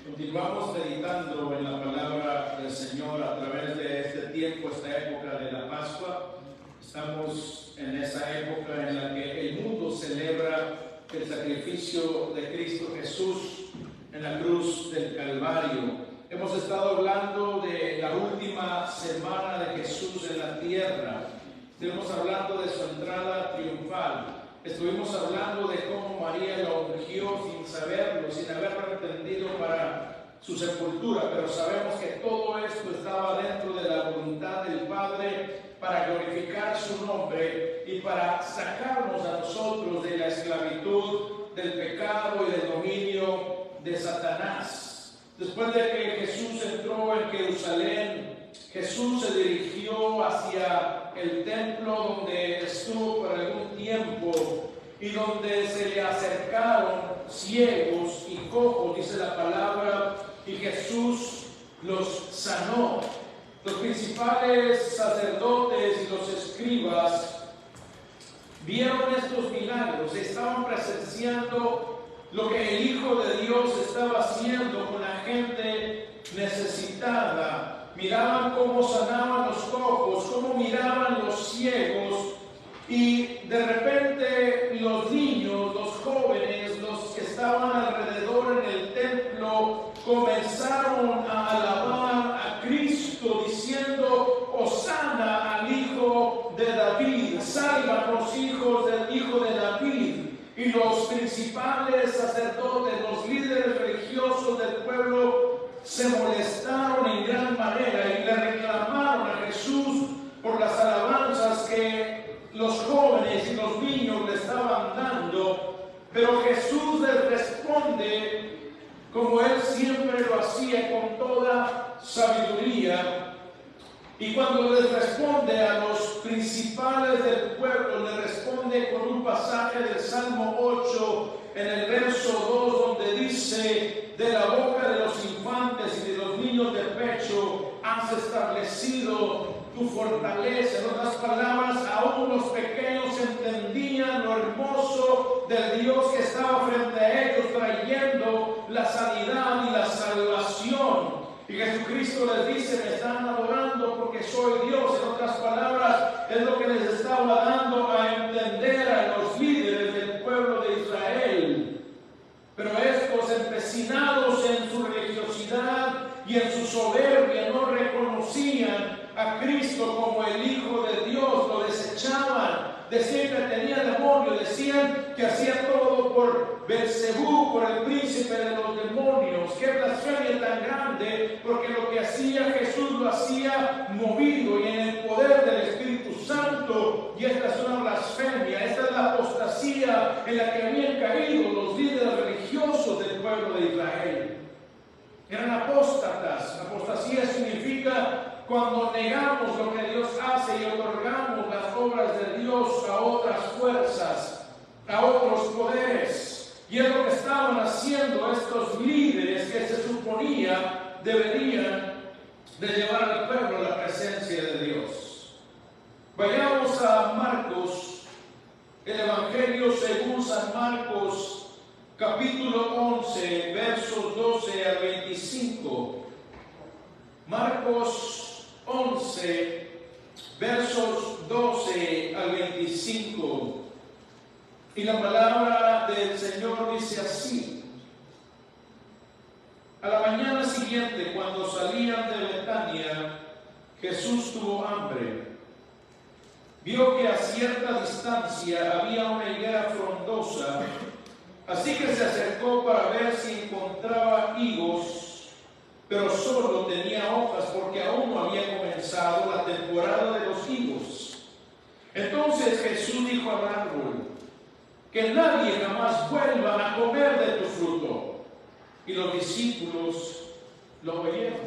Continuamos meditando en la palabra del Señor a través de este tiempo, esta época de la Pascua. Estamos en esa época en la que el mundo celebra el sacrificio de Cristo Jesús en la cruz del Calvario. Hemos estado hablando de la última semana de Jesús en la tierra. Estuvimos hablando de su entrada triunfal. Estuvimos hablando de cómo María lo ungió sin saberlo, sin haberlo entendido para su sepultura, pero sabemos que todo esto estaba dentro de la voluntad del Padre para glorificar su nombre y para sacarnos a nosotros de la esclavitud, del pecado y del dominio de Satanás. Después de que Jesús entró en Jerusalén, Jesús se dirigió hacia el templo donde estuvo por algún tiempo y donde se le acercaron ciegos y cojos, dice la palabra, y Jesús los sanó. Los principales sacerdotes y los escribas vieron estos milagros, estaban presenciando lo que el Hijo de Dios estaba haciendo con la gente necesitada. Miraban cómo sanaban los cojos, cómo miraban los ciegos, y de repente los niños, los jóvenes, los que estaban alrededor en el templo comenzaron a alabar a Cristo diciendo: Hosana al Hijo de David, sálvanos hijos del Hijo de David. Y los principales sacerdotes, los líderes religiosos del pueblo se molestaron en gran manera y le reclamaron a Jesús por las alabanzas que los jóvenes y los niños le estaban dando. Pero Jesús les responde como Él siempre lo hacía, con toda sabiduría. Y cuando les responde a los principales del pueblo, le responde con un pasaje del Salmo 8 en el verso 2, donde dice: de la boca de los infantes y de los niños de pecho has establecido tu fortaleza. En otras palabras, aún los pequeños entendían lo hermoso del Dios que estaba frente a ellos, trayendo la sanidad y la salvación. Y Jesucristo les dice: me están adorando porque soy Dios. En otras palabras, es lo que les estaba dando a entender a los líderes del pueblo de Israel. Pero estos, empecinados en su religiosidad y en su soberbia, no reconocían a Cristo como el Hijo de Dios, lo desechaban. Decían que tenía demonio, decían que hacía todo por Belcebú, por el príncipe de los demonios. Qué blasfemia tan grande, porque lo que hacía Jesús lo hacía movido y en el poder del Espíritu Santo. Y esta es una blasfemia, esta es la apostasía en la que habían caído los líderes religiosos del pueblo de Israel. Eran apóstatas. Apostasía significa cuando negamos lo que Dios hace y otorgamos las obras de Dios a otras fuerzas, a otros poderes. Y es lo que estaban haciendo estos líderes que se suponía deberían de llevar al pueblo a la presencia de Dios. Vayamos a Marcos, el Evangelio según San Marcos, capítulo 11, versos 12 al 25. Marcos 11, versos 12 al 25. Y la palabra del Señor dice así: a la mañana siguiente, cuando salían de Betania, Jesús tuvo hambre. Vio que a cierta distancia había una higuera frondosa, así que se acercó para ver si encontraba higos, pero solo tenía hojas, porque aún no había comenzado la temporada de los higos. Entonces Jesús dijo al árbol: que nadie jamás vuelva a comer de tu fruto. Y los discípulos lo oyeron.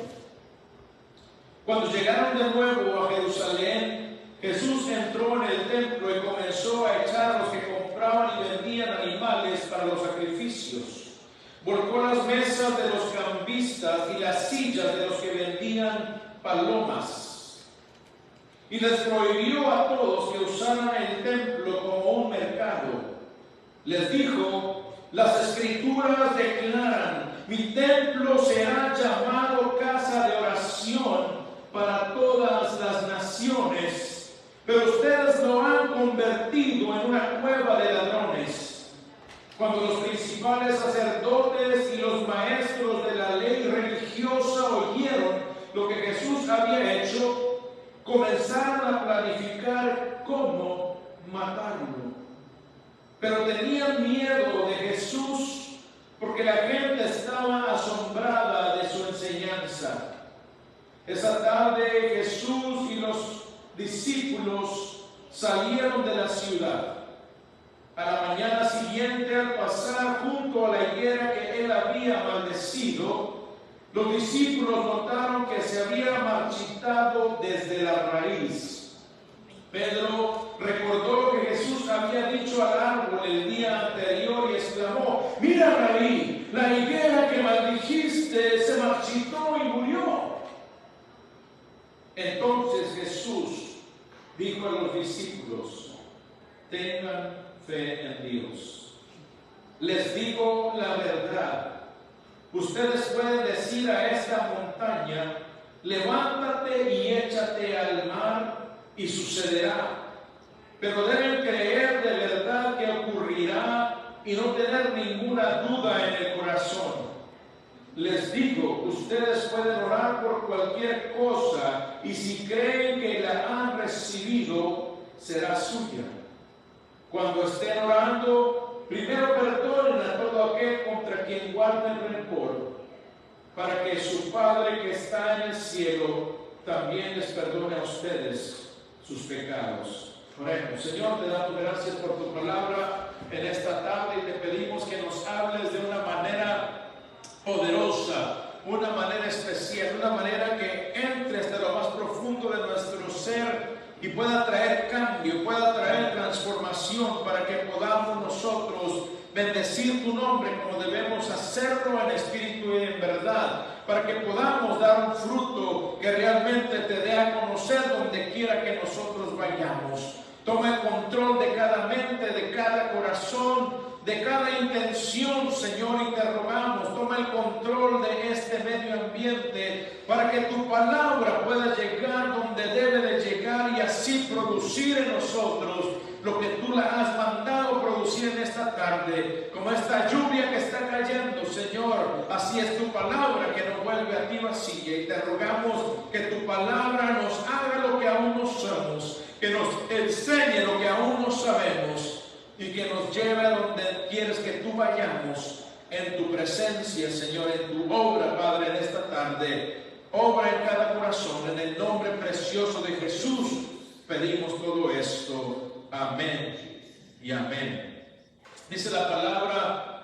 Cuando llegaron de nuevo a Jerusalén, Jesús entró en el templo y comenzó a echar a los que compraban y vendían animales para los sacrificios. Volcó las mesas de los cambistas y las sillas de los que vendían palomas. Y les prohibió a todos que usaran el templo como un mercado. Les dijo: las Escrituras declaran mi templo será llamado casa de oración para todas las naciones, pero ustedes lo han convertido en una cueva de ladrones. Cuando los principales sacerdotes y los maestros de la ley religiosa oyeron lo que Jesús había hecho, comenzaron a planificar cómo matarlo. Pero tenían miedo de Jesús porque la gente estaba asombrada de su enseñanza. Esa tarde Jesús y los discípulos salieron de la ciudad. A la mañana siguiente, al pasar junto a la higuera que él había maldecido, los discípulos notaron que se había marchitado desde la raíz. Pedro recordó lo que Jesús había dicho al árbol el día anterior y exclamó: mira, Rabí, la higuera que maldijiste se marchitó y murió. Entonces Jesús dijo a los discípulos: tengan fe en Dios. Les digo la verdad. Ustedes pueden decir a esta montaña: levántate y échate al mar, y sucederá. Pero deben creer de verdad que ocurrirá y no tener ninguna duda en el corazón. Les digo, ustedes pueden orar por cualquier cosa, y si creen que la han recibido, será suya. Cuando estén orando, primero perdonen a todo aquel contra quien guarden rencor, para que su Padre que está en el cielo también les perdone a ustedes sus pecados. Oremos. Señor, te damos gracias por tu palabra en esta tarde y te pedimos que nos hables de una manera poderosa, una manera especial, una manera que entre hasta lo más profundo de nuestro ser y pueda traer cambio, pueda traer transformación, para que podamos nosotros bendecir tu nombre como debemos hacerlo en espíritu y en verdad, para que podamos dar un fruto que realmente te dé a conocer donde quiera que nosotros vayamos. Toma el control de cada mente, de cada corazón, de cada intención, Señor, y te rogamos, toma el control de este medio ambiente para que tu palabra pueda llegar donde debe de llegar y así producir en nosotros lo que tú la has mandado producir en esta tarde, como esta lluvia que está cayendo, Señor. Así es tu palabra que no vuelve a ti vacía, y te rogamos que tu palabra nos haga lo que aún no somos, que nos enseñe lo que aún no sabemos, y que nos lleve a donde quieres que tú vayamos, en tu presencia, Señor, en tu obra, Padre, en esta tarde. Obra en cada corazón, en el nombre precioso de Jesús pedimos todo esto. Amén y amén. Dice la palabra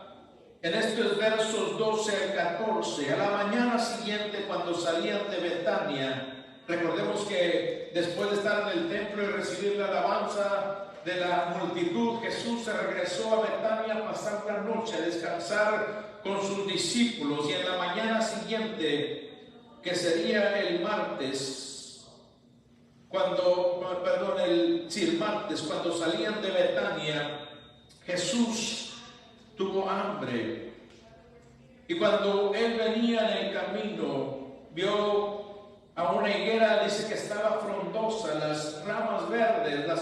en estos versos 12 al 14: a la mañana siguiente, cuando salían de Betania, recordemos que después de estar en el templo y recibir la alabanza de la multitud, Jesús se regresó a Betania a pasar la noche, a descansar con sus discípulos, y en la mañana siguiente, que sería el martes, el martes, cuando salían de Betania, Jesús tuvo hambre, y cuando él venía en el camino, vio a una higuera, dice que estaba frondosa, las ramas verdes, las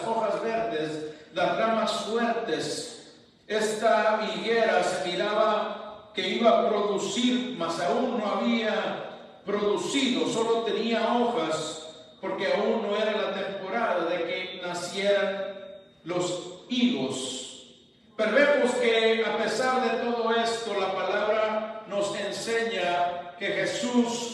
hojas verdes, las ramas fuertes. Esta higuera se miraba que iba a producir, mas aún no había producido, solo tenía hojas, porque aún no era la temporada de que nacieran los higos. Pero vemos que a pesar de todo esto, la palabra nos enseña que Jesús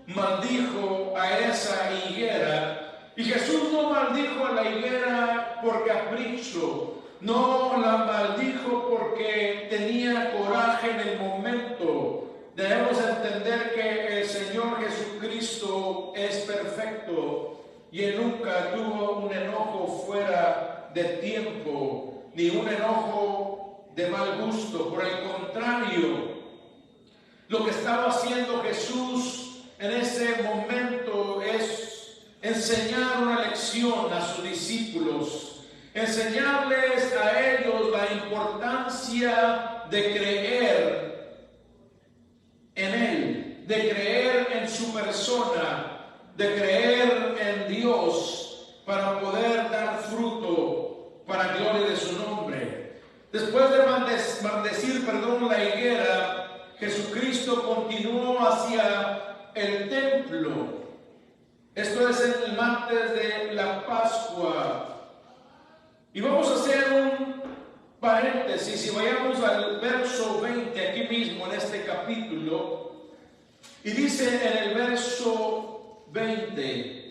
maldijo a esa higuera, y Jesús no maldijo a la higuera por capricho, no la maldijo porque tenía coraje en el momento. Debemos entender que el Señor Jesucristo es perfecto y Él nunca tuvo un enojo fuera de tiempo, ni un enojo de mal gusto. Por el contrario, lo que estaba haciendo Jesús en ese momento es enseñar una lección a sus discípulos, enseñarles a ellos la importancia de creer persona, de creer en Dios para poder dar fruto para gloria de su nombre. Después de maldecir la higuera, Jesucristo continuó hacia el templo. Esto es en el martes de la Pascua. Y vamos a hacer un paréntesis y vayamos al verso 20 aquí mismo en este capítulo. Y dice en el verso 20: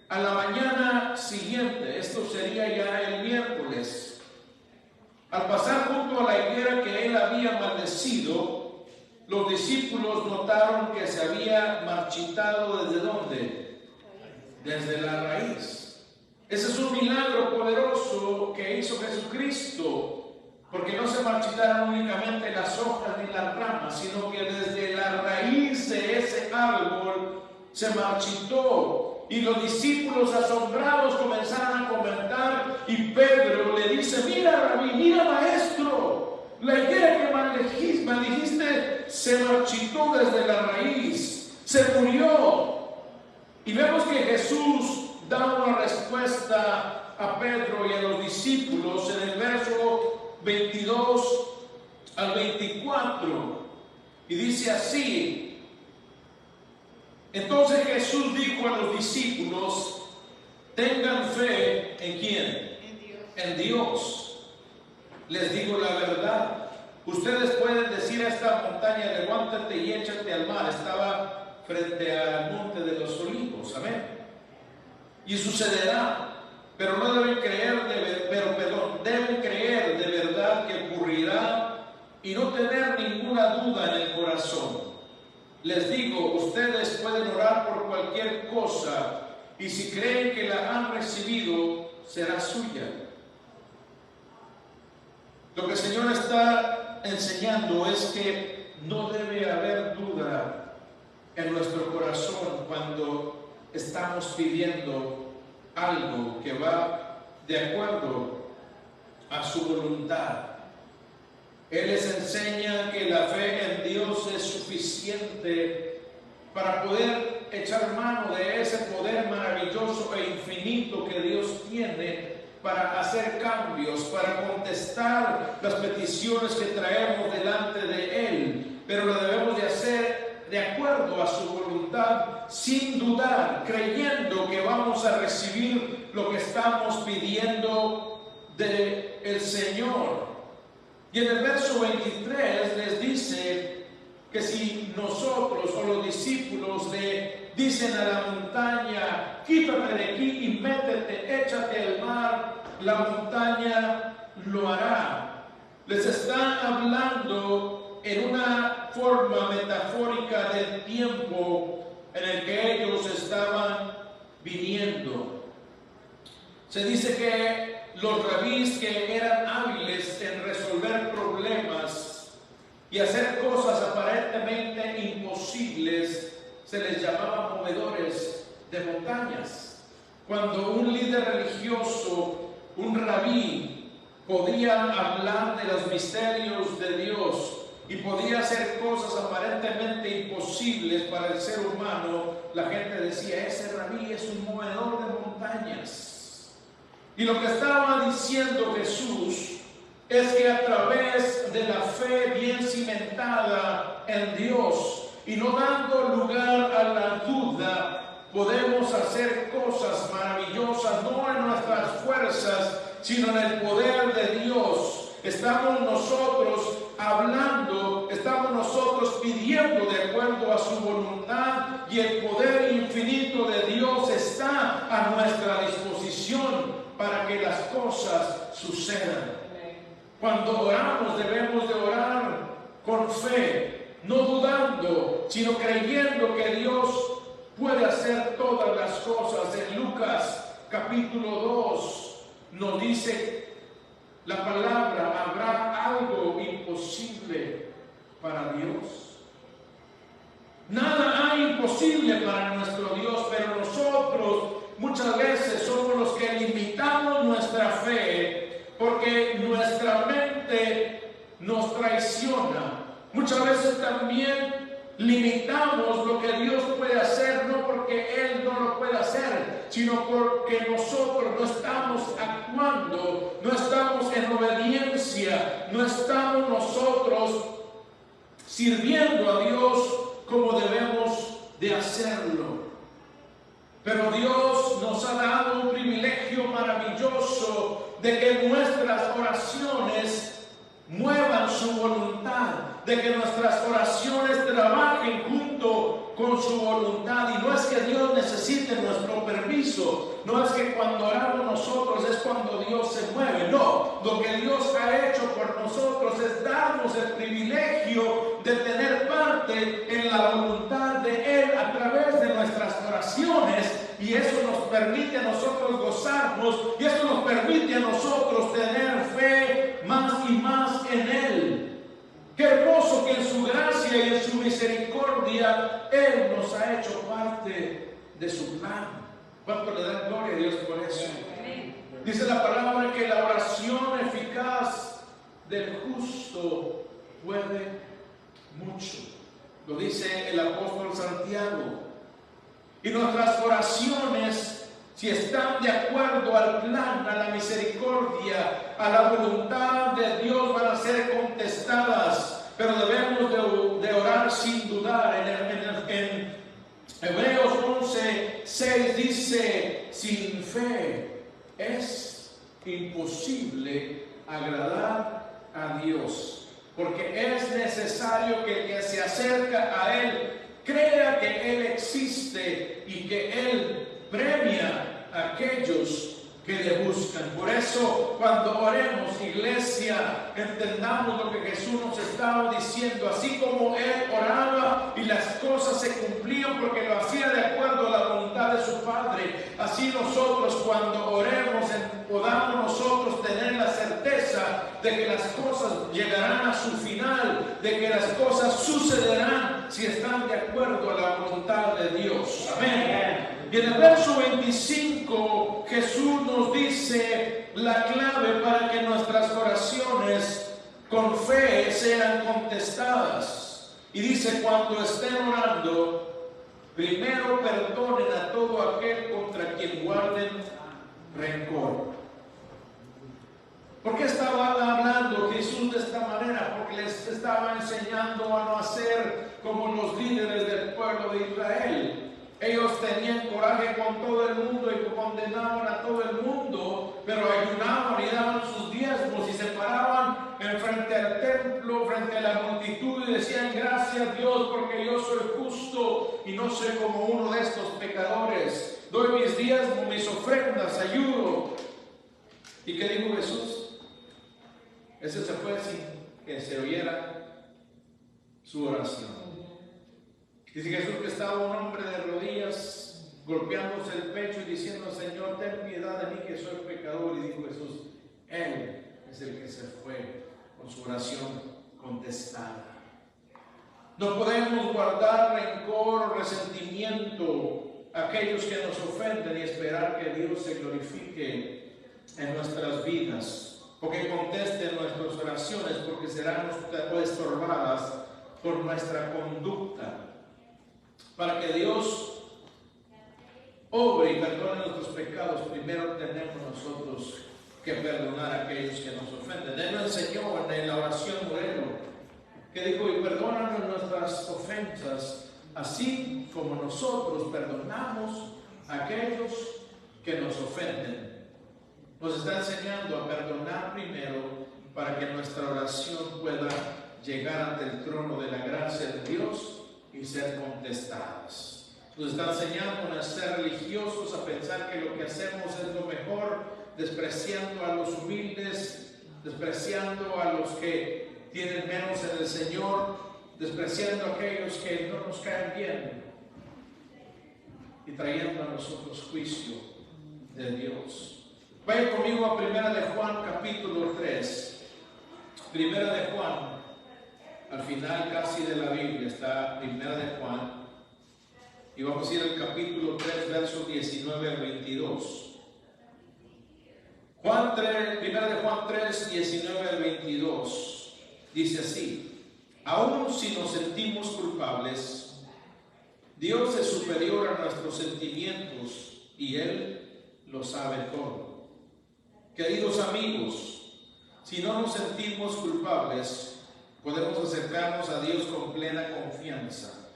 a la mañana siguiente, esto sería ya el miércoles, al pasar junto a la higuera que él había maldecido, los discípulos notaron que se había marchitado. ¿Desde dónde? Desde la raíz. Ese es un milagro poderoso que hizo Jesucristo, porque no se marchitaron únicamente las hojas ni las ramas, sino que desde la raíz de ese árbol se marchitó. Y los discípulos asombrados comenzaron a comentar, y Pedro le dice: mira, Rabí, mira, maestro, la higuera que maldijiste se marchitó desde la raíz, se murió. Y vemos que Jesús da una respuesta a Pedro y a los discípulos en el verso 22 al 24, y dice así: entonces Jesús dijo a los discípulos: tengan fe ¿en quién? En Dios. Les digo la verdad, ustedes pueden decir a esta montaña: levántate y échate al mar. Estaba frente al monte de los olivos, amén, y sucederá, pero no deben creer deben creer de verdad que ocurrirá y no tener ninguna duda en el corazón. Les digo, ustedes pueden orar por cualquier cosa, y si creen que la han recibido, será suya. Lo que el Señor está enseñando es que no debe haber duda en nuestro corazón cuando estamos pidiendo algo que va de acuerdo a su voluntad. Él les enseña que la fe en Dios es suficiente para poder echar mano de ese poder maravilloso e infinito que Dios tiene para hacer cambios, para contestar las peticiones que traemos delante de Él. Pero lo debemos de hacer de acuerdo a su voluntad, sin dudar, creyendo que vamos a recibir lo que estamos pidiendo del Señor. Y en el verso 23 les dice que si nosotros o los discípulos le dicen a la montaña: quítate de aquí y métete, échate al mar, la montaña lo hará. Les están hablando en una forma metafórica del tiempo en el que ellos estaban viniendo. Se dice que los rabís que eran hábiles en resolver problemas y hacer cosas aparentemente imposibles se les llamaba movedores de montañas. Cuando un líder religioso, un rabí, podía hablar de los misterios de Dios y podía hacer cosas aparentemente imposibles para el ser humano, la gente decía: ese rabí es un movedor de montañas. Y lo que estaba diciendo Jesús es que a través de la fe bien cimentada en Dios y no dando lugar a la duda, podemos hacer cosas maravillosas, no en nuestras fuerzas, sino en el poder de Dios. Estamos nosotros hablando, estamos nosotros pidiendo de acuerdo a su voluntad, y el poder infinito de Dios está a nuestra disposición para que las cosas sucedan. Cuando oramos debemos de orar con fe, no dudando, sino creyendo que Dios puede hacer todas las cosas. En Lucas capítulo 2 nos dice la palabra: ¿habrá algo imposible para Dios? Nada hay imposible para nuestro Dios, pero nosotros muchas veces somos los que limitamos nuestra fe porque nuestra mente nos traiciona. Muchas veces también limitamos lo que Dios puede hacer, no porque Él no lo puede hacer, sino porque nosotros no estamos actuando, no estamos en obediencia, no estamos nosotros sirviendo a Dios como debemos de hacerlo. Pero Dios nos ha dado un privilegio maravilloso de que nuestras oraciones muevan su voluntad, de que nuestras oraciones trabajen junto con su voluntad. Y no es que Dios necesite nuestro permiso, no es que cuando oramos nosotros es cuando Dios se mueve, no, lo que Dios ha hecho por nosotros es darnos el privilegio de tener parte en la voluntad de Él a través de nuestras oraciones. Y eso nos permite a nosotros gozarnos, y eso nos permite a nosotros tener fe más y más en Él. Qué hermoso que en su gracia y en su misericordia Él nos ha hecho parte de su plan. ¿Cuánto le dan gloria a Dios por eso? Dice la palabra que la oración eficaz del justo puede mucho. Lo dice el apóstol Santiago. Y nuestras oraciones, si están de acuerdo al plan, a la misericordia, a la voluntad de Dios, van a ser contestadas. Pero debemos de orar sin dudar. En Hebreos 11:6 dice: sin fe es imposible agradar a Dios, porque es necesario que el que se acerca a Él crea que Él existe y que Él premia a aquellos que le buscan. Por eso, cuando oremos, iglesia, entendamos lo que Jesús nos estaba diciendo. Así como Él oraba y las cosas se cumplían porque lo hacía de acuerdo a la voluntad de su Padre, así nosotros, cuando oremos, podamos nosotros tener la certeza de que las cosas llegarán a su final, de que las cosas sucederán si están de acuerdo a la voluntad de Dios. Amén. Y en el verso 25 Jesús nos dice la clave para que nuestras oraciones con fe sean contestadas. Y dice: cuando estén orando, primero perdonen a todo aquel contra quien guarden rencor. ¿Por qué estaba hablando Jesús de esta manera? Porque les estaba enseñando a no hacer como los líderes del pueblo de Israel. Ellos tenían coraje con todo el mundo y condenaban a todo el mundo, pero ayunaban y daban sus diezmos y se paraban frente al templo, frente a la multitud, y decían: gracias Dios, porque yo soy justo y no soy como uno de estos pecadores. Doy mis diezmos, mis ofrendas, ayudo. ¿Y qué dijo Jesús? Ese se fue sin que se oyera su oración. Dice Jesús que estaba un hombre de rodillas, golpeándose el pecho y diciendo: Señor, ten piedad de mí que soy pecador. Y dijo Jesús: Él es el que se fue con su oración contestada. No podemos guardar rencor o resentimiento a aquellos que nos ofenden y esperar que Dios se glorifique en nuestras vidas, o que conteste nuestras oraciones, porque serán estorbadas por nuestra conducta. Para que Dios obre y perdone nuestros pecados, primero tenemos nosotros que perdonar a aquellos que nos ofenden. Él nos enseñó en la oración modelo, que dijo: y perdónanos nuestras ofensas, así como nosotros perdonamos a aquellos que nos ofenden. Nos está enseñando a perdonar primero para que nuestra oración pueda llegar ante el trono de la gracia de Dios y ser contestadas. Nos está enseñando a ser religiosos, a pensar que lo que hacemos es lo mejor, despreciando a los humildes, despreciando a los que tienen menos en el Señor, despreciando a aquellos que no nos caen bien y trayendo a nosotros juicio de Dios. Vaya conmigo a 1 de Juan capítulo 3. 1 de Juan, al final casi de la Biblia está 1 de Juan, y vamos a ir al capítulo 3, versos 19 al 22. 1 de Juan 3, 19 al 22, dice así: Aun si nos sentimos culpables, Dios es superior a nuestros sentimientos y Él lo sabe todo. Queridos amigos, si no nos sentimos culpables, podemos acercarnos a Dios con plena confianza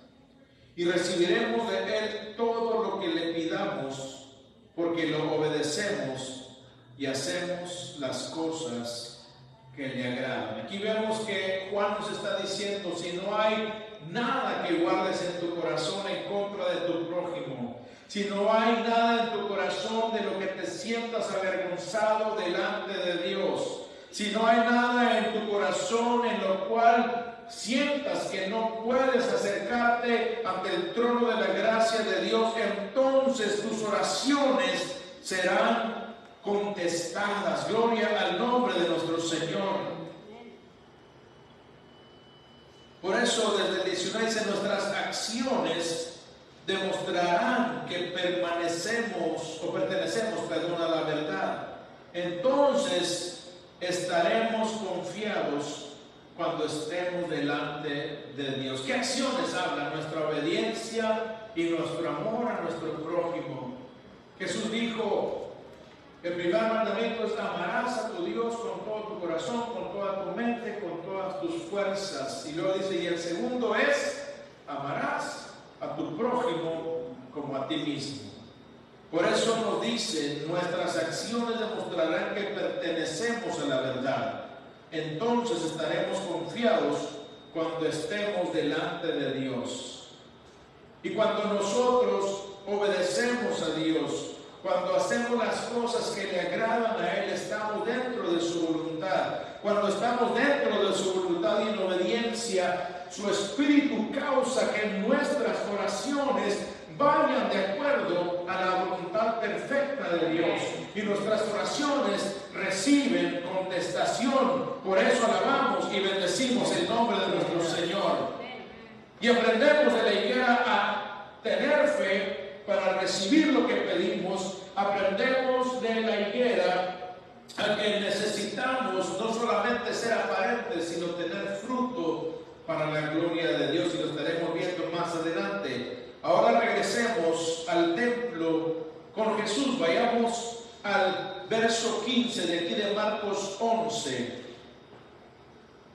y recibiremos de Él todo lo que le pidamos, porque lo obedecemos y hacemos las cosas que le agradan. Aquí vemos que Juan nos está diciendo: si no hay nada que guardes en tu corazón en contra de tu prójimo, si no hay nada en tu corazón de lo que te sientas avergonzado delante de Dios, si no hay nada en tu corazón en lo cual sientas que no puedes acercarte ante el trono de la gracia de Dios, entonces tus oraciones serán contestadas. Gloria al nombre de nuestro Señor. Por eso desde el 19 dice: nuestras acciones demostrarán que pertenecemos a la verdad. Entonces estaremos confiados cuando estemos delante de Dios. ¿Qué acciones hablan? Nuestra obediencia y nuestro amor a nuestro prójimo. Jesús dijo: el primer mandamiento es: amarás a tu Dios con todo tu corazón, con toda tu mente, con todas tus fuerzas. Y luego dice: y el segundo es: amarás a tu prójimo como a ti mismo. Por eso nos dice: nuestras acciones demostrarán que pertenecemos a la verdad. Entonces estaremos confiados cuando estemos delante de Dios. Y cuando nosotros obedecemos a Dios, cuando hacemos las cosas que le agradan a Él, estamos dentro de su voluntad. Cuando estamos dentro de su voluntad y en obediencia, su Espíritu causa que nuestras oraciones vayan de acuerdo a la voluntad perfecta de Dios. Y nuestras oraciones reciben contestación. Por eso alabamos y bendecimos el nombre de nuestro Señor. Y aprendemos de la higuera a tener fe para recibir lo que pedimos. Aprendemos de la higuera a que necesitamos no solamente ser aparentes, sino tener fruto para la gloria de Dios, y lo estaremos viendo más adelante. Ahora regresemos al templo con Jesús. Vayamos al verso 15 de aquí de Marcos 11.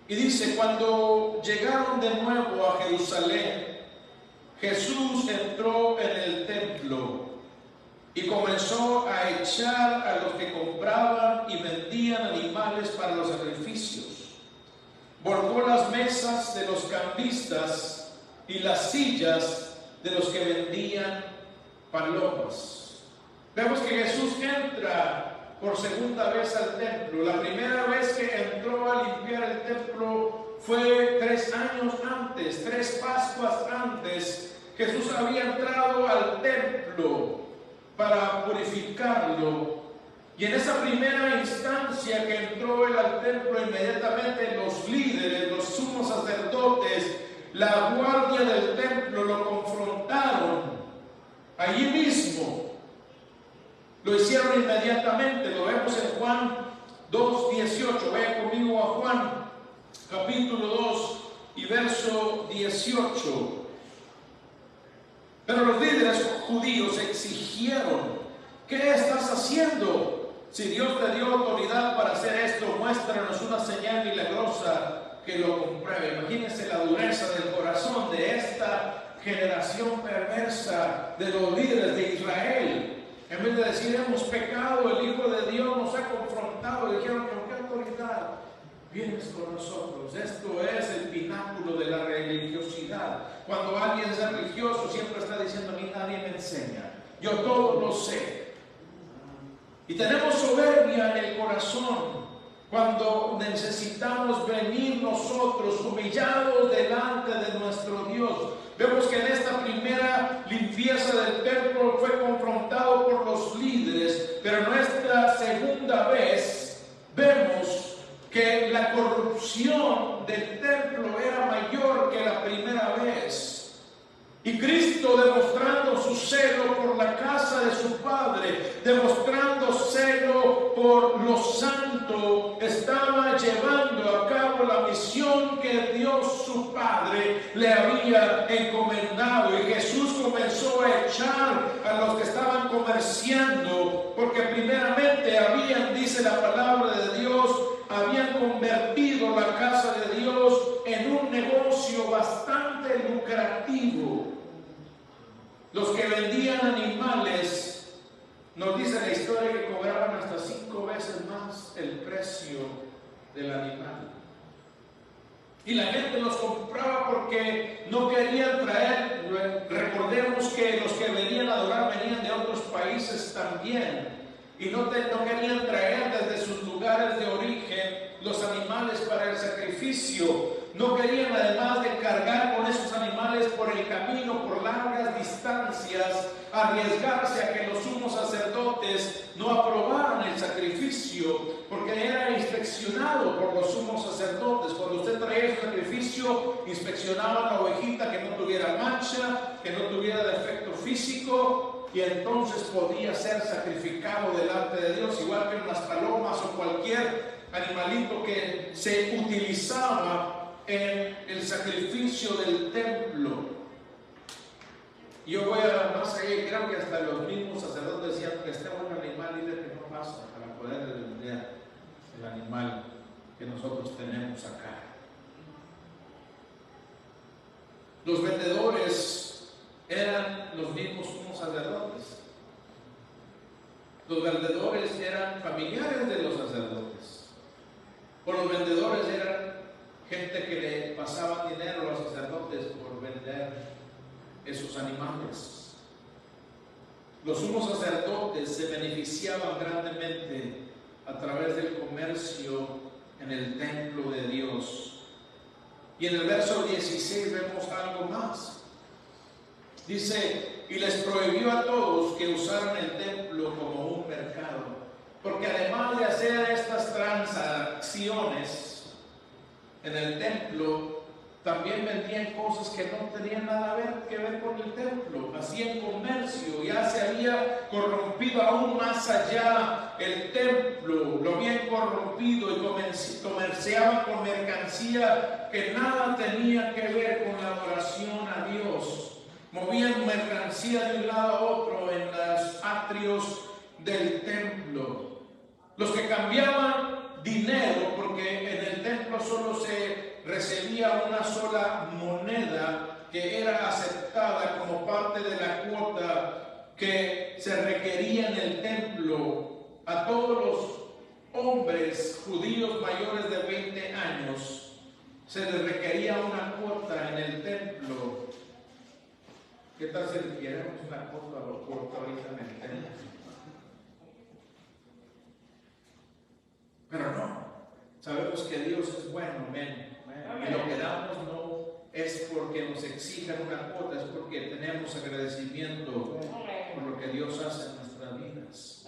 Y dice: cuando llegaron de nuevo a Jerusalén, Jesús entró en el templo y comenzó a echar a los que compraban y vendían animales para los sacrificios. Volcó las mesas de los cambistas y las sillas de los que vendían palomas. Vemos que Jesús entra por segunda vez al templo. La primera vez que entró a limpiar el templo fue 3 años antes, 3 Pascuas antes. Jesús había entrado al templo para purificarlo. Y en esa primera instancia que entró él al templo, inmediatamente los líderes, los sumos sacerdotes, la guardia del templo lo confrontaron allí mismo. Lo hicieron inmediatamente. Lo vemos en Juan 2:18. Vaya conmigo a Juan capítulo 2 y verso 18. Pero los líderes judíos exigieron: ¿qué estás haciendo? Si Dios te dio autoridad para hacer esto, muéstranos una señal milagrosa que lo compruebe. Imagínense la dureza del corazón de esta generación perversa de los líderes de Israel. En vez de decir: hemos pecado, el Hijo de Dios nos ha confrontado, dijeron: ¿con qué autoridad vienes con nosotros? Esto es el pináculo de la religiosidad. Cuando alguien es religioso, siempre está diciendo: a mí nadie me enseña, yo todo lo sé. Y tenemos soberbia en el corazón cuando necesitamos venir nosotros humillados delante de nuestro Dios. Vemos que en esta primera limpieza del templo fue confrontado por los líderes, pero en nuestra segunda vez vemos que la corrupción del templo era mayor que la primera vez. Y Cristo, demostrando su celo por la casa de su padre, demostrando celo por lo santo, estaba llevando a cabo la misión que Dios su Padre le había encomendado. Y Jesús comenzó a echar a los que estaban comerciando, porque primeramente habían, dice la palabra de Dios, habían convertido la casa de Dios en un negocio bastante lucrativo. Los que vendían animales, nos dice la historia que cobraban hasta 5 veces más el precio del animal. Y la gente los compraba porque no querían traer. Recordemos que los que venían a adorar venían de otros países también. Y no querían traer desde sus lugares de origen los animales para el sacrificio. No querían, además de cargar con esos animales por el camino, por largas distancias, arriesgarse a que los sumos sacerdotes no aprobaran el sacrificio, porque era inspeccionado por los sumos sacerdotes. Cuando usted traía su sacrificio, inspeccionaban la ovejita, que no tuviera mancha, que no tuviera defecto físico, y entonces podía ser sacrificado delante de Dios, igual que unas palomas o cualquier animalito que se utilizaba en el sacrificio del templo. Yo voy a más allá, y creo que hasta los mismos sacerdotes decían que esté buen animal, dile que no pasa, para poder vender el animal que nosotros tenemos acá. Los vendedores eran los mismos sumos sacerdotes. Los vendedores eran familiares de los sacerdotes, o los vendedores eran gente que le pasaba dinero a los sacerdotes por vender esos animales. Los sumos sacerdotes se beneficiaban grandemente a través del comercio en el templo de Dios. Y en el verso 16 vemos algo más. Dice, y les prohibió a todos que usaran el templo como un mercado, porque además de hacer estas transacciones en el templo, también vendían cosas que no tenían nada que ver con el templo. Hacían comercio, ya se había corrompido aún más allá el templo, lo habían corrompido, y comerciaban con mercancía que nada tenía que ver con la adoración a Dios. Movían mercancía de un lado a otro en los atrios del templo. Los que cambiaban dinero, porque en el templo solo se recibía una sola moneda que era aceptada como parte de la cuota que se requería en el templo. A todos los hombres judíos mayores de 20 años se les requería una cuota en el templo. ¿Qué tal si le queremos una cuota ahorita en el templo? Pero no, sabemos que Dios es bueno, amén. Y lo que damos no es porque nos exijan una cuota, es porque tenemos agradecimiento por lo que Dios hace en nuestras vidas.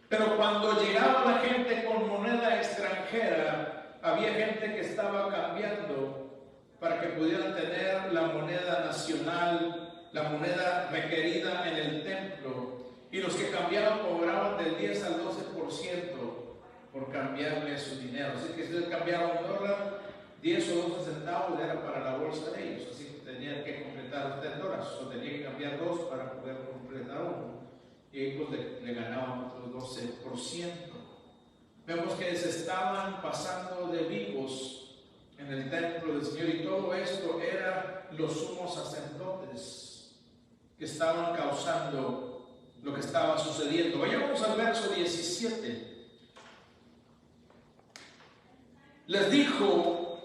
Pero cuando llegaba la gente con moneda extranjera, había gente que estaba cambiando para que pudieran tener la moneda nacional, la moneda requerida en el templo. Y los que cambiaban cobraban del 10 al 12% por cambiarle su dinero. Así que si les cambiaba $1, 10 o 12 centavos era para la bolsa de ellos. Así que tenían que completar $10, o tenían que cambiar 2 para poder completar 1. Y ellos le ganaban otro 12%. Vemos que se estaban pasando de vivos en el templo del Señor, y todo esto era los sumos sacerdotes que estaban causando lo que estaba sucediendo. Vayamos al verso 17. Les dijo,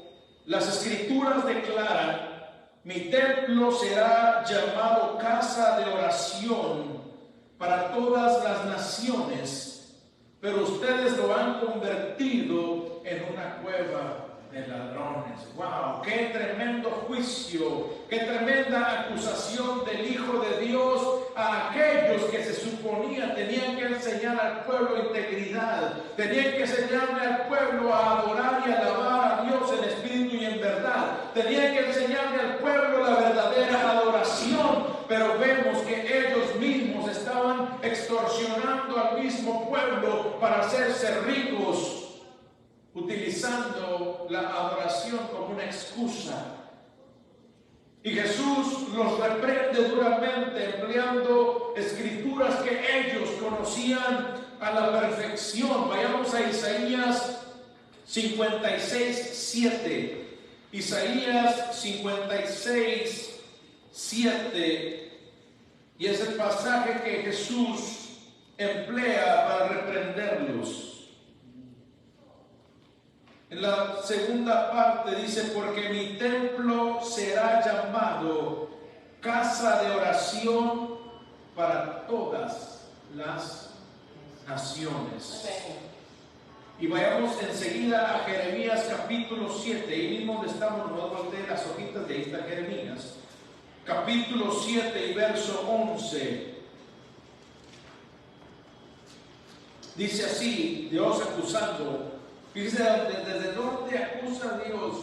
las escrituras declaran, mi templo será llamado casa de oración para todas las naciones, pero ustedes lo han convertido en una cueva de ladrones. ¡Wow! ¡Qué tremendo juicio! ¡Qué tremenda acusación del Hijo de Dios a aquellos que se suponía tenían que enseñar al pueblo integridad! Tenían que enseñarle al pueblo a adorar y alabar a Dios en espíritu y en verdad. Tenían que enseñarle al pueblo la verdadera adoración. pero vemos que ellos mismos estaban extorsionando al mismo pueblo para hacerse ricos, utilizando la adoración como una excusa. Y Jesús los reprende duramente empleando escrituras que ellos conocían a la perfección. Vayamos a Isaías 56:7. Isaías 56:7. Y es el pasaje que Jesús emplea para reprenderlos. En la segunda parte dice: porque mi templo será llamado casa de oración para todas las naciones. Y vayamos enseguida a Jeremías capítulo 7, ahí mismo donde estamos, no voltee las hojitas, de ahí está Jeremías. Capítulo 7 y verso 11. Dice así, Dios acusando. Dice, ¿desde dónde acusa Dios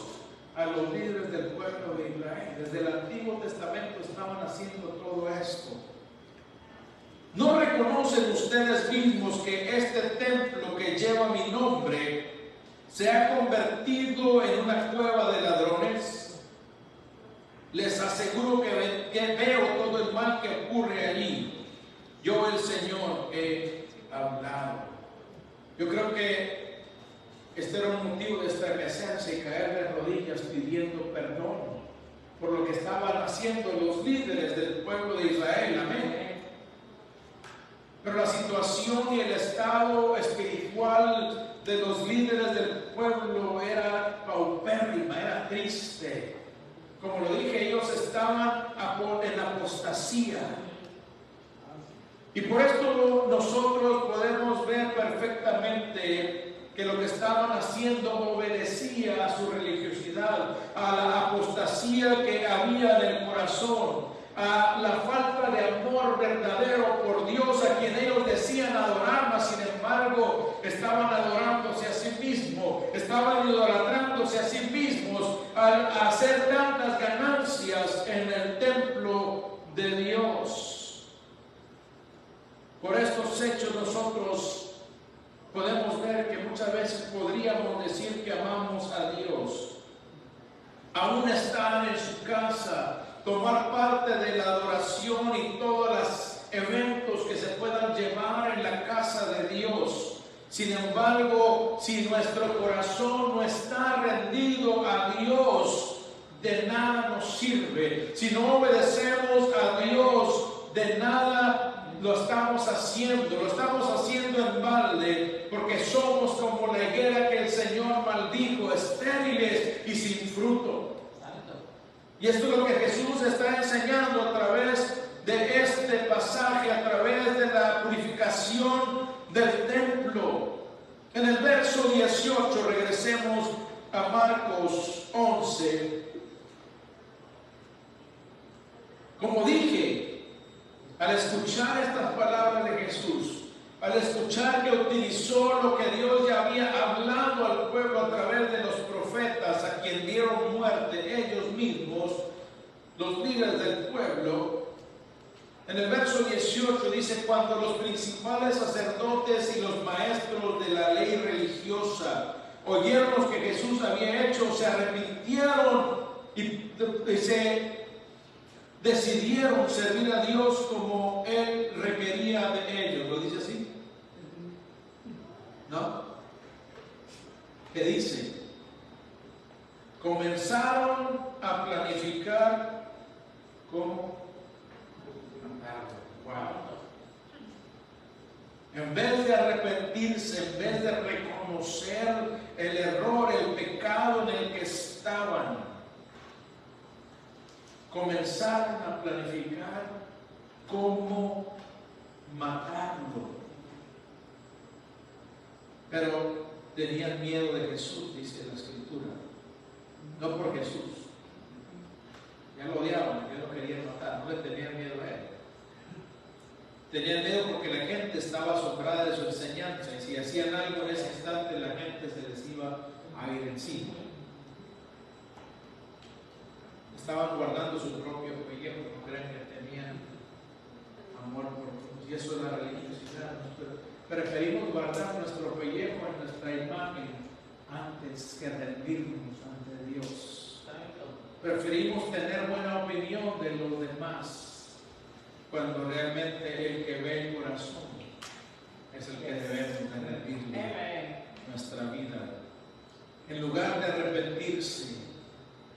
a los líderes del pueblo de Israel? Desde el Antiguo Testamento estaban haciendo todo esto. ¿No reconocen ustedes mismos que este templo que lleva mi nombre se ha convertido en una cueva de ladrones? Les aseguro que veo todo el mal que ocurre allí. Yo, el Señor, he hablado. Yo creo que este era un motivo de estremecerse y caer de rodillas pidiendo perdón por lo que estaban haciendo los líderes del pueblo de Israel. Amén. Pero la situación y el estado espiritual de los líderes del pueblo era paupérrima, era triste. Como lo dije, ellos estaban en apostasía. Y por esto nosotros podemos ver perfectamente que lo que estaban haciendo obedecía a su religiosidad, a la apostasía que había en el corazón, a la falta de amor verdadero por Dios, a quien ellos decían adorar, mas sin embargo estaban adorándose a sí mismos, estaban idolatrándose a sí mismos al hacer tantas ganancias en el templo de Dios. Por estos hechos nosotros podemos ver que muchas veces podríamos decir que amamos a Dios, aún estar en su casa, tomar parte de la adoración y todos los eventos que se puedan llevar en la casa de Dios. Sin embargo, si nuestro corazón no está rendido a Dios, de nada nos sirve. Si no obedecemos a Dios, de nada lo estamos haciendo en balde, porque somos como la higuera que el Señor maldijo, estériles y sin fruto. Y esto es lo que Jesús está enseñando a través de este pasaje, a través de la purificación del templo. En el verso 18, regresemos a Marcos 11. Como dije, al escuchar estas palabras de Jesús, al escuchar que utilizó lo que Dios ya había hablado al pueblo a través de los profetas, a quien dieron muerte ellos mismos, los líderes del pueblo, en el verso 18 dice: cuando los principales sacerdotes y los maestros de la ley religiosa oyeron lo que Jesús había hecho, se arrepintieron y se decidieron servir a Dios como Él requería de ellos. ¿Lo dice así? ¿No? ¿Qué dice? Comenzaron a planificar cómo matarlo. Wow. En vez de arrepentirse, en vez de reconocer el error, el pecado en el que estaban, comenzaron a planificar cómo matarlo. Pero tenían miedo de Jesús, dice la Escritura. No por Jesús. Ya lo odiaban, ya lo querían matar, no le tenían miedo a él. Tenían miedo porque la gente estaba asombrada de su enseñanza, y si hacían algo en ese instante, la gente se les iba a ir encima. estaban guardando su propio pellejo, no creen que tenían amor por todos. Y eso es la religiosidad. Preferimos guardar nuestro pellejo en nuestra imagen antes que rendirnos ante Dios. Preferimos tener buena opinión de los demás cuando realmente el que ve el corazón es el que debemos de rendirle nuestra vida. En lugar de arrepentirse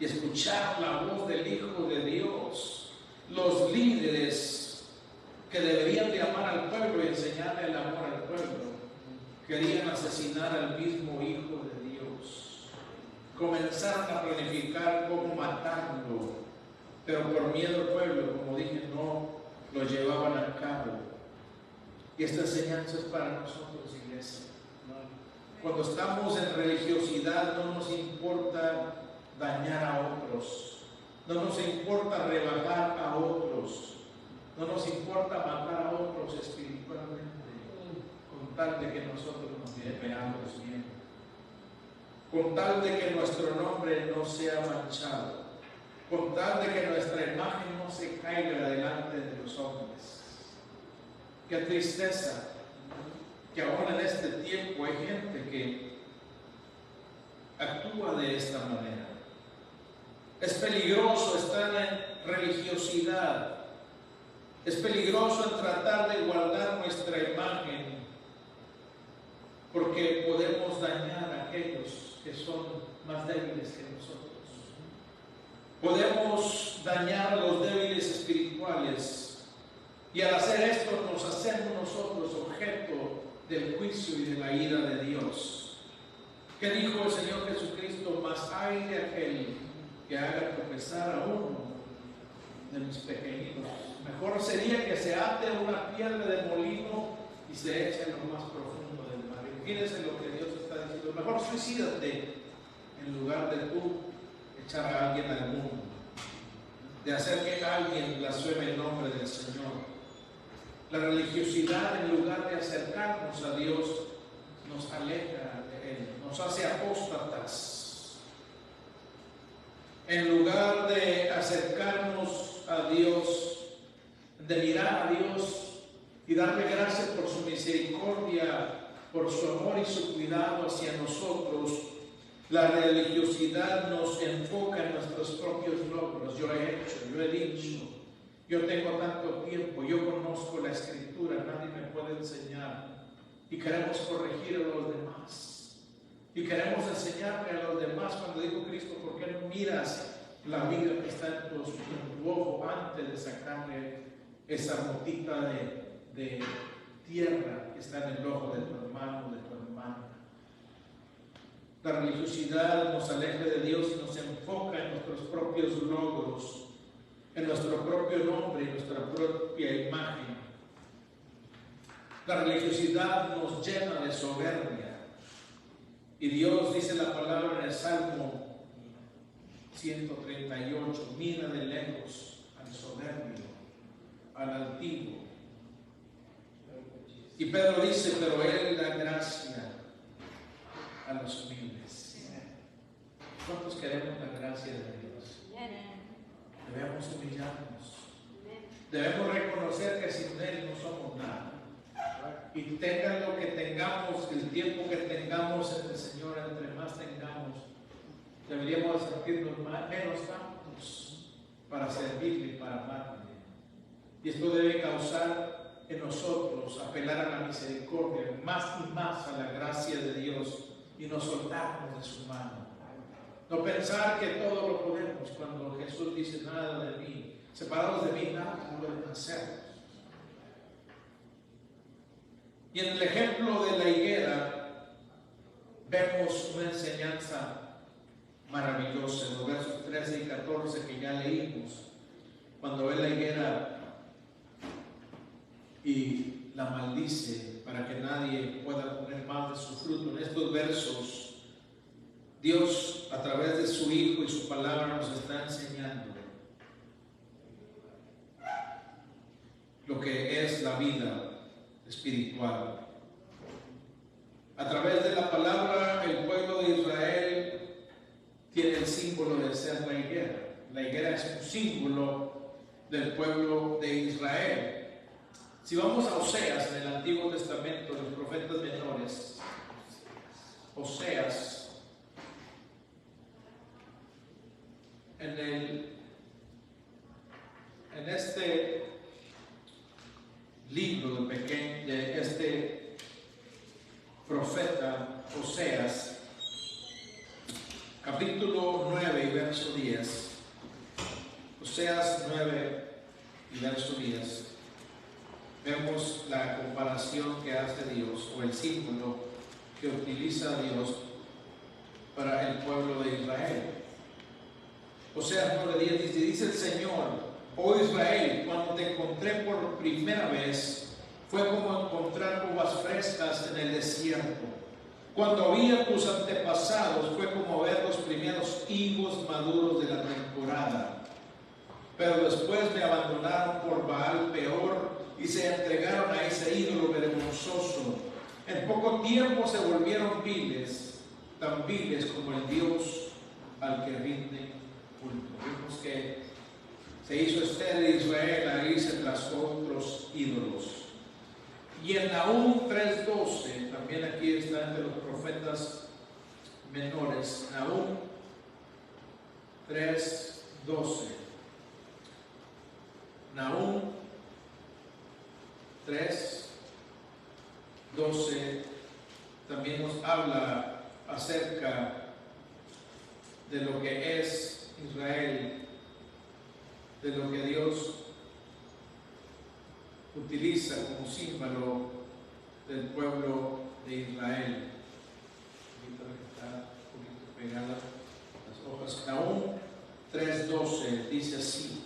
y escuchar la voz del Hijo de Dios, los líderes que deberían de amar al pueblo y enseñarle el amor al pueblo, querían asesinar al mismo Hijo de Dios. Comenzaron a planificar cómo matarlo, pero por miedo al pueblo, como dije, no lo llevaban a cabo. Y esta enseñanza es para nosotros, iglesia. Cuando estamos en religiosidad, no nos importa dañar a otros, no nos importa rebajar a otros, no nos importa matar a otros espiritualmente, con tal de que nosotros nos veamos bien, con tal de que nuestro nombre no sea manchado, con tal de que nuestra imagen no se caiga delante de los hombres. Qué tristeza que aún en este tiempo hay gente que actúa de esta manera. Es peligroso estar en religiosidad. Es peligroso en tratar de guardar nuestra imagen, porque podemos dañar a aquellos que son más débiles que nosotros. Podemos dañar a los débiles espirituales, y al hacer esto nos hacemos nosotros objeto del juicio y de la ira de Dios. ¿Qué dijo el Señor Jesucristo? Mas hay de aquel que haga tropezar a uno de mis pequeñitos. Mejor sería que se ate una piedra de molino y se eche en lo más profundo del mar. Fíjense lo que Dios está diciendo. Mejor suicídate en lugar de tú echar a alguien al mundo, de hacer que alguien blasfeme el nombre del Señor. La religiosidad, en lugar de acercarnos a Dios, nos aleja de Él, nos hace apóstatas. En lugar de acercarnos a Dios, de mirar a Dios y darle gracias por su misericordia, por su amor y su cuidado hacia nosotros, la religiosidad nos enfoca en nuestros propios logros. Yo he hecho, yo he dicho, yo tengo tanto tiempo, yo conozco la Escritura, nadie me puede enseñar. Y queremos corregir a los demás. Y queremos enseñarle a los demás. Cuando dijo Cristo, ¿por qué no miras la viga que está en tu ojo antes de sacarle esa motita de tierra que está en el ojo de tu hermano o de tu hermana? La religiosidad nos aleja de Dios y nos enfoca en nuestros propios logros, en nuestro propio nombre y nuestra propia imagen. La religiosidad nos llena de soberbia. Y Dios dice la palabra en el Salmo 138, mira de lejos al soberbio, al altivo. Y Pedro dice, pero Él da gracia a los humildes. ¿Cuántos queremos la gracia de Dios? Debemos humillarnos. Debemos reconocer que sin Él no somos nada. Y tengan lo que tengamos, el tiempo que tengamos en el Señor, entre más tengamos, deberíamos sentirnos menos aptos para servirle y para amarle. Y esto debe causar en nosotros apelar a la misericordia, más y más a la gracia de Dios, y no soltarnos de su mano. No pensar que todo lo podemos, cuando Jesús dice, nada de mí, separados de mí, nada pueden hacer. Y en el ejemplo de la higuera vemos una enseñanza maravillosa en los versos 13 y 14 que ya leímos. Cuando ve la higuera y la maldice para que nadie pueda comer más de su fruto, en estos versos Dios, a través de su Hijo y su palabra, nos está enseñando lo que es la vida espiritual. A través de la palabra, el pueblo de Israel tiene el símbolo de ser la higuera. La higuera es un símbolo del pueblo de Israel. Si vamos a Oseas en el Antiguo Testamento, los profetas menores, Oseas, en este libro de este profeta Oseas, capítulo 9 y verso 10, Oseas 9 y verso 10, vemos la comparación que hace Dios, o el símbolo que utiliza Dios para el pueblo de Israel. Oseas 9:10 dice el Señor: oh Israel, cuando te encontré por primera vez, fue como encontrar uvas frescas en el desierto. Cuando vi a tus antepasados, fue como ver los primeros higos maduros de la temporada. Pero después me abandonaron por Baal peor y se entregaron a ese ídolo vergonzoso. En poco tiempo se volvieron viles, tan viles como el Dios al que rinde culto. Vemos que se hizo estéril Israel a irse tras otros ídolos. Y en Nahum 3:12, también aquí está entre los profetas menores, Nahum 3:12. Nahum 3:12 también nos habla acerca de lo que es Israel, de lo que Dios utiliza como símbolo del pueblo de Israel. Está un poquito pegada las hojas. Nahum 3:12 dice así: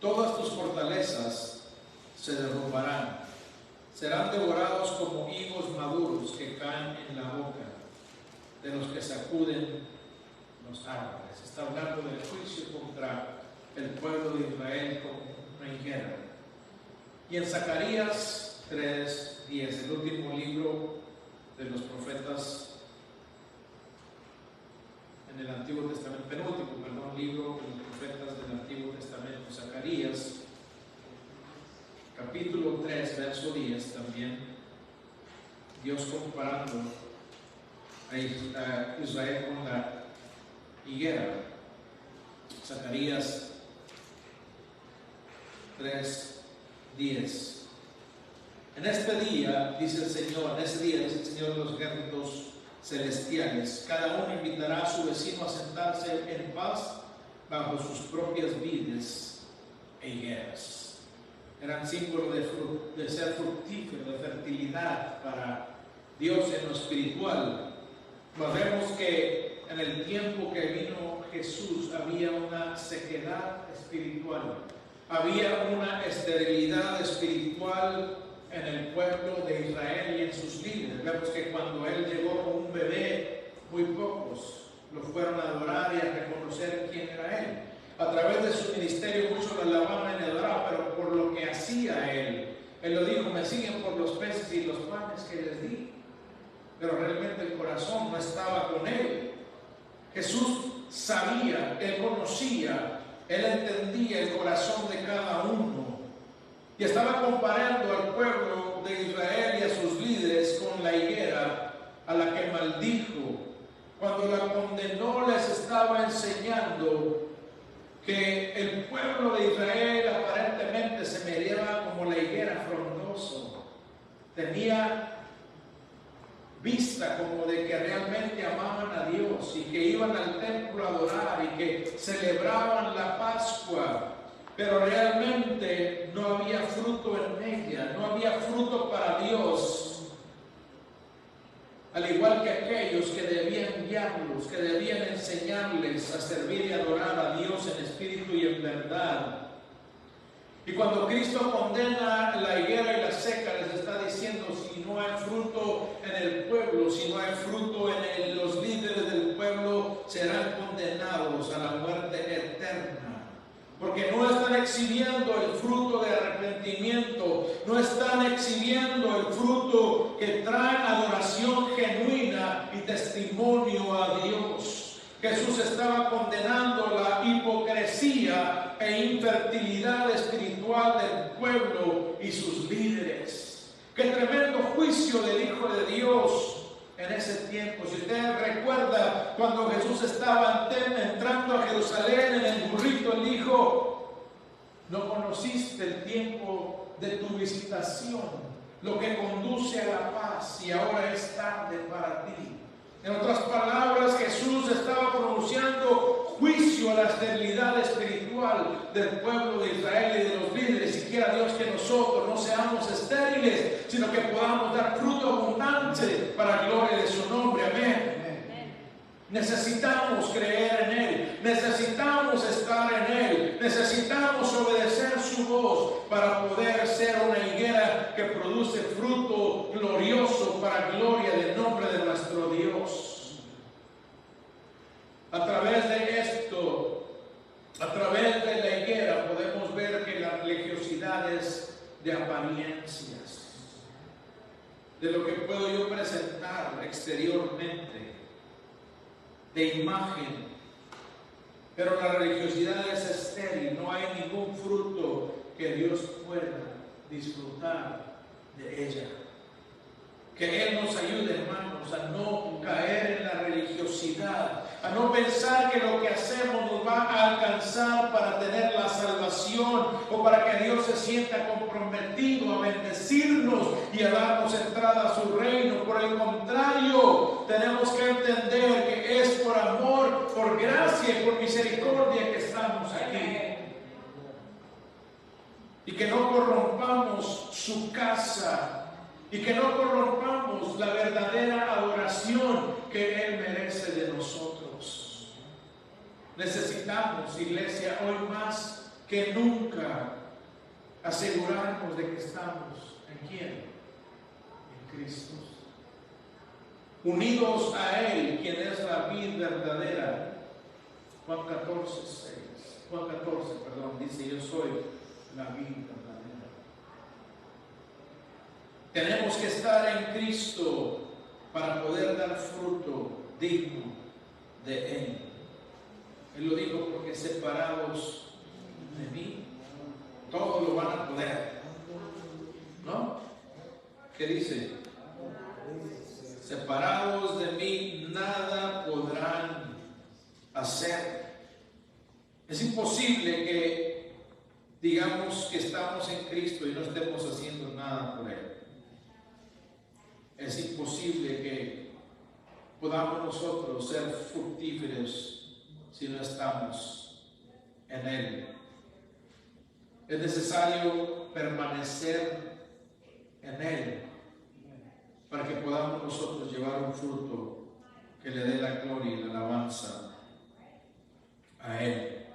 todas tus fortalezas se derrumbarán, serán devorados como higos maduros que caen en la boca de los que sacuden los árboles. Está hablando del juicio contra el pueblo de Israel como una higuera. Y en Zacarías 3:10, el último libro de los profetas en el Antiguo Testamento, penúltimo, libro de los profetas del Antiguo Testamento, Zacarías, capítulo 3, verso 10, también, Dios comparando a Israel con la higuera. Zacarías 3:10. En este día, dice el Señor, en ese día, dice el Señor de los ejércitos celestiales, cada uno invitará a su vecino a sentarse en paz bajo sus propias vides e higueras. Eran símbolos de ser fructífero, de fertilidad para Dios en lo espiritual. Pues vemos que en el tiempo que vino Jesús había una sequedad espiritual, había una esterilidad espiritual en el pueblo de Israel y en sus líderes. Vemos que cuando Él llegó como un bebé, muy pocos lo fueron a adorar y a reconocer quién era Él. A través de su ministerio muchos lo alababan y le adoraban, pero por lo que hacía Él lo dijo: me siguen por los peces y los panes que les di. Pero realmente el corazón no estaba con Él. Jesús sabía, Él conocía, Él entendía el corazón de cada uno. Y estaba comparando al pueblo de Israel y a sus líderes con la higuera a la que maldijo. Cuando la condenó, les estaba enseñando que el pueblo de Israel aparentemente se miraba como la higuera frondoso. Tenía vista como de que realmente amaban a Dios y que iban al templo a adorar y que celebraban la Pascua, pero realmente no había fruto en ella, no había fruto para Dios. Al igual que aquellos que debían guiarlos, que debían enseñarles a servir y adorar a Dios en espíritu y en verdad. Y cuando Cristo condena la higuera y la seca, les está diciendo: si no hay fruto en el pueblo, si no hay fruto en los líderes del pueblo, serán condenados a la muerte eterna. Porque no están exhibiendo el fruto de arrepentimiento, no están exhibiendo el fruto que trae adoración genuina y testimonio a Dios. Jesús estaba condenando la hipocresía e infertilidad espiritual del pueblo y sus líderes. Qué tremendo juicio del Hijo de Dios en ese tiempo. Si usted recuerda cuando Jesús estaba entrando a Jerusalén en el burrito, él dijo: no conociste el tiempo de tu visitación, lo que conduce a la paz, y ahora es tarde para ti. En otras palabras, Jesús estaba pronunciando juicio a la esterilidad espiritual del pueblo de Israel y de los líderes. Y quiera Dios que nosotros no seamos estériles, sino que podamos dar fruto abundante para la gloria de su nombre. Amén. Necesitamos creer en Él, necesitamos estar en Él, necesitamos obedecer su voz para poder ser una higuera que produce fruto glorioso para gloria del nombre de nuestro Dios. A través de esto, a través de la higuera, podemos ver que la religiosidad es de apariencias, de lo que puedo yo presentar exteriormente, de imagen, pero la religiosidad es estéril, no hay ningún fruto que Dios pueda disfrutar de ella. Que Él nos ayude, hermanos, a no caer en la religiosidad, a no pensar que lo que hacemos nos va a alcanzar para tener la salvación o para que Dios se sienta comprometido a bendecirnos y a darnos entrada a su reino. Por el contrario, tenemos que entender que es por amor, por gracia y por misericordia que estamos aquí. Y que no corrompamos su casa, y que no corrompamos la verdadera adoración que Él merece de nosotros. Necesitamos, iglesia, hoy más que nunca asegurarnos de que estamos ¿en quién? En Cristo. Unidos a Él, quien es la vid verdadera. Juan 14, dice: yo soy la vid verdadera. Tenemos que estar en Cristo para poder dar fruto digno de Él. Él lo dijo: porque separados de mí, todo lo van a poder. ¿No? ¿Qué dice? Separados de mí, nada podrán hacer. Es imposible que digamos que estamos en Cristo y no estemos haciendo nada por Él. Es imposible que podamos nosotros ser fructíferos si no estamos en Él. Es necesario permanecer en Él para que podamos nosotros llevar un fruto que le dé la gloria y la alabanza a Él.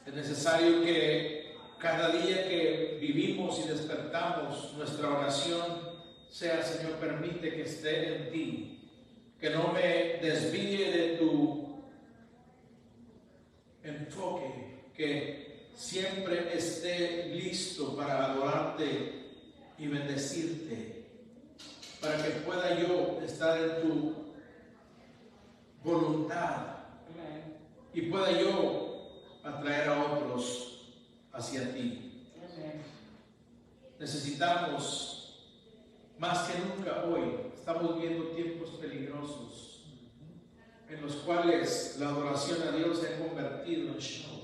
Es necesario que cada día que vivimos y despertamos, nuestra oración sea: Señor, permite que esté en ti, que no me desvíe de tu enfoque, que siempre esté listo para adorarte y bendecirte, para que pueda yo estar en tu voluntad y pueda yo atraer a otros hacia ti. Necesitamos más que nunca hoy, estamos viendo tiempos peligrosos en los cuales la adoración a Dios se ha convertido en show.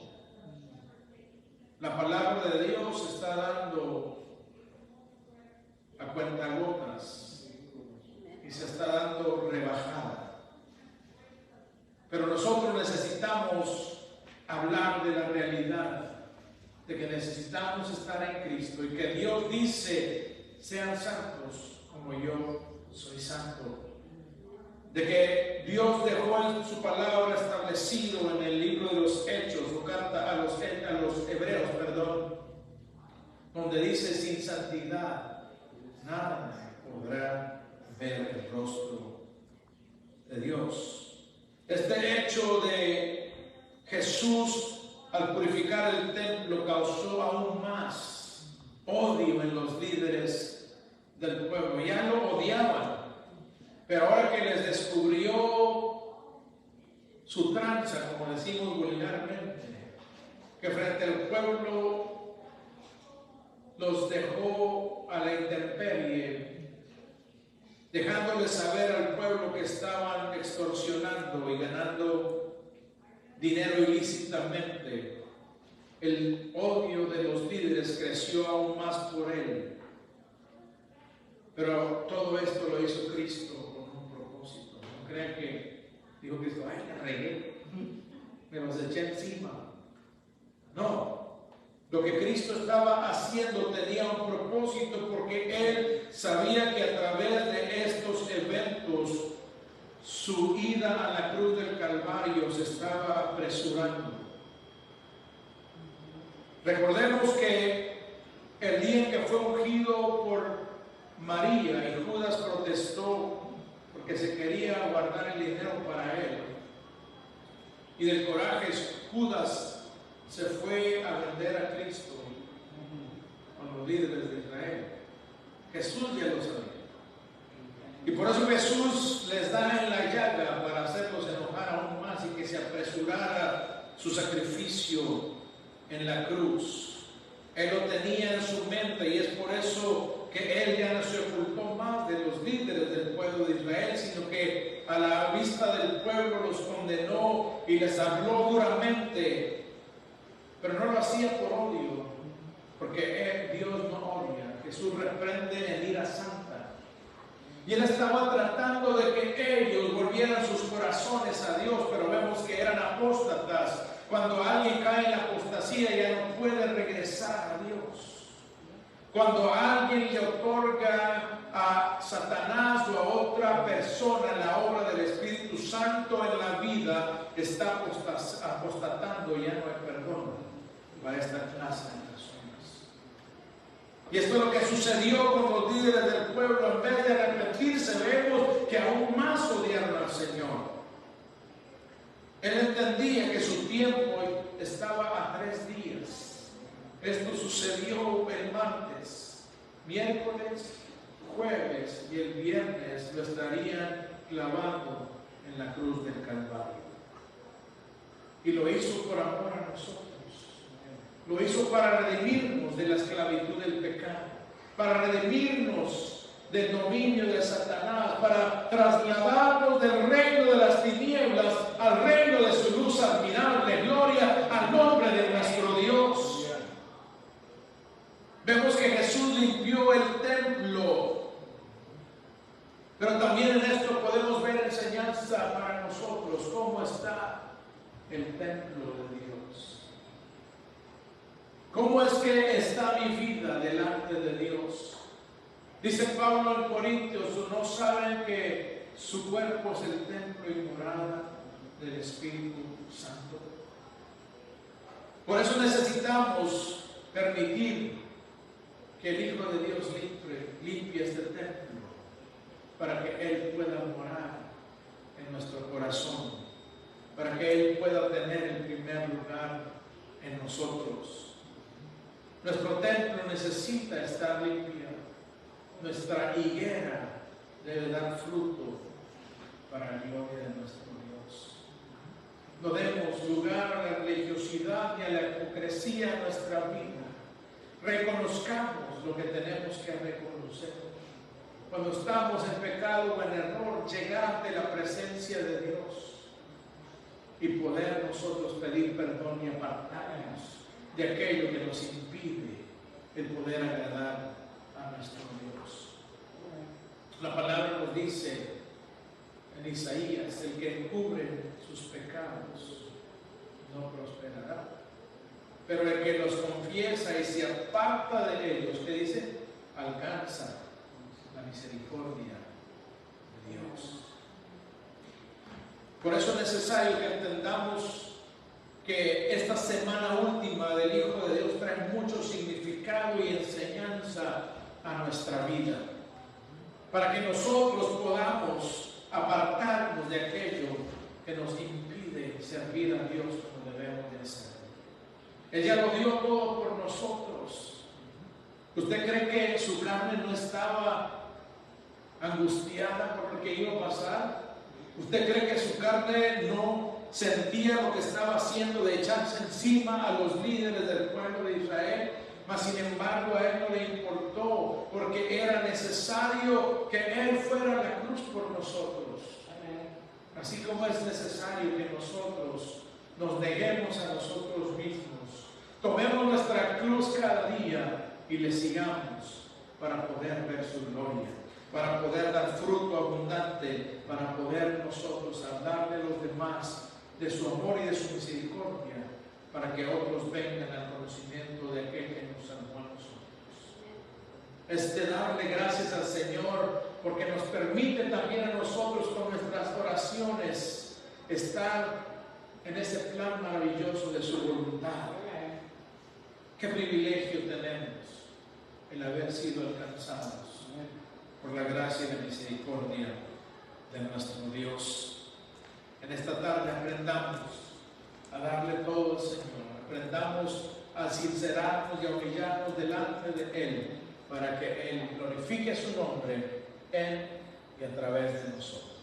La palabra de Dios está dando a cuentagotas y se está dando rebajada. Pero nosotros necesitamos hablar de la realidad, de que necesitamos estar en Cristo y que Dios dice: sean santos como yo soy santo. De que Dios dejó en su palabra establecido en el libro de los Hechos, o carta a los Hebreos, donde dice: sin santidad nada podrá ver el rostro de Dios. Este hecho de Jesús al purificar el templo causó aún más odio en los líderes del pueblo. Ya lo odiaban, pero ahora que les descubrió su tranza, como decimos vulgarmente, que frente al pueblo los dejó a la intemperie, dejándole saber al pueblo que estaban extorsionando y ganando dinero ilícitamente. El odio de los líderes creció aún más por él. Pero todo esto lo hizo Cristo con un propósito. No crean que dijo Cristo, ay, me regué, me los eché encima. No, lo que Cristo estaba haciendo tenía un propósito, porque Él sabía que a través de estos eventos su ida a la cruz del Calvario se estaba apresurando. Recordemos que el día en que fue ungido por María y Judas protestó porque se quería guardar el dinero para él, y del coraje Judas se fue a vender a Cristo con los líderes de Israel. Jesús ya lo sabía, y por eso Jesús les da en la llaga para hacerlos enojar aún más y que se apresurara su sacrificio en la cruz. Él lo tenía en su mente, y es por eso que Él ya no se ocultó más de los líderes del pueblo de Israel, sino que a la vista del pueblo los condenó y les habló duramente, pero no lo hacía por odio, porque Dios no odia. Jesús reprende en ira santa, y Él estaba tratando de que ellos volvieran sus corazones a Dios, pero vemos que eran apóstatas. Cuando alguien cae en la apostasía, ya no puede regresar a Dios. Cuando alguien le otorga a Satanás o a otra persona la obra del Espíritu Santo en la vida, está apostatando, ya no hay perdón para esta clase de personas. Y esto es lo que sucedió con los líderes del pueblo. En vez de arrepentirse, vemos que aún más odiaron al Señor. Él entendía que su tiempo estaba a 3 días. Esto sucedió el martes, miércoles, jueves, y el viernes lo estarían clavando en la cruz del Calvario. Y lo hizo por amor a nosotros. Lo hizo para redimirnos de la esclavitud del pecado, para redimirnos del dominio de Satanás, para trasladarnos del reino de las tinieblas al reino de su luz admirable. Gloria al nombre de nuestro Dios. Vemos que Jesús limpió el templo, pero también en esto podemos ver enseñanza para nosotros. ¿Cómo está el templo de Dios? ¿Cómo es que está mi vida delante de Dios? Dice Pablo en Corintios, ¿no saben que su cuerpo es el templo y morada del Espíritu Santo? Por eso necesitamos permitir que el Hijo de Dios limpie este templo, para que Él pueda morar en nuestro corazón, para que Él pueda tener el primer lugar en nosotros. Nuestro templo necesita estar limpio. Nuestra higuera debe dar fruto para la gloria de nuestro Dios. No demos lugar a la religiosidad ni a la hipocresía en nuestra vida. Reconozcamos lo que tenemos que reconocer. Cuando estamos en pecado o en error, llegar ante la presencia de Dios y poder nosotros pedir perdón y apartarnos de aquello que nos impide el poder agradar a nuestro Dios. La palabra nos dice en Isaías: el que encubre sus pecados no prosperará, pero el que los confiesa y se aparta de ellos, ¿qué dice? Alcanza la misericordia de Dios. Por eso es necesario que entendamos que esta semana última del Hijo de Dios trae mucho significado y enseñanza a nuestra vida, para que nosotros podamos apartarnos de aquello que nos impide servir a Dios como debemos de hacer. Él ya lo dio todo por nosotros. ¿Usted cree que su carne no estaba angustiada por lo que iba a pasar? ¿Usted cree que su carne no sentía lo que estaba haciendo de echarse encima a los líderes del pueblo de Israel, mas sin embargo a él no le importó, porque era necesario que él fuera a la cruz por nosotros. Así como es necesario que nosotros nos neguemos a nosotros mismos, tomemos nuestra cruz cada día y le sigamos para poder ver su gloria, para poder dar fruto abundante, para poder nosotros hablarle a los demás de su amor y de su misericordia, para que otros vengan al conocimiento de aquel que nos amó a nosotros. Es de darle gracias al Señor porque nos permite también a nosotros con nuestras oraciones estar en ese plan maravilloso de su voluntad. Qué privilegio tenemos el haber sido alcanzados por la gracia y la misericordia de nuestro Dios. En esta tarde aprendamos a darle todo al Señor, aprendamos a sincerarnos y a humillarnos delante de Él, para que Él glorifique su nombre en y a través de nosotros.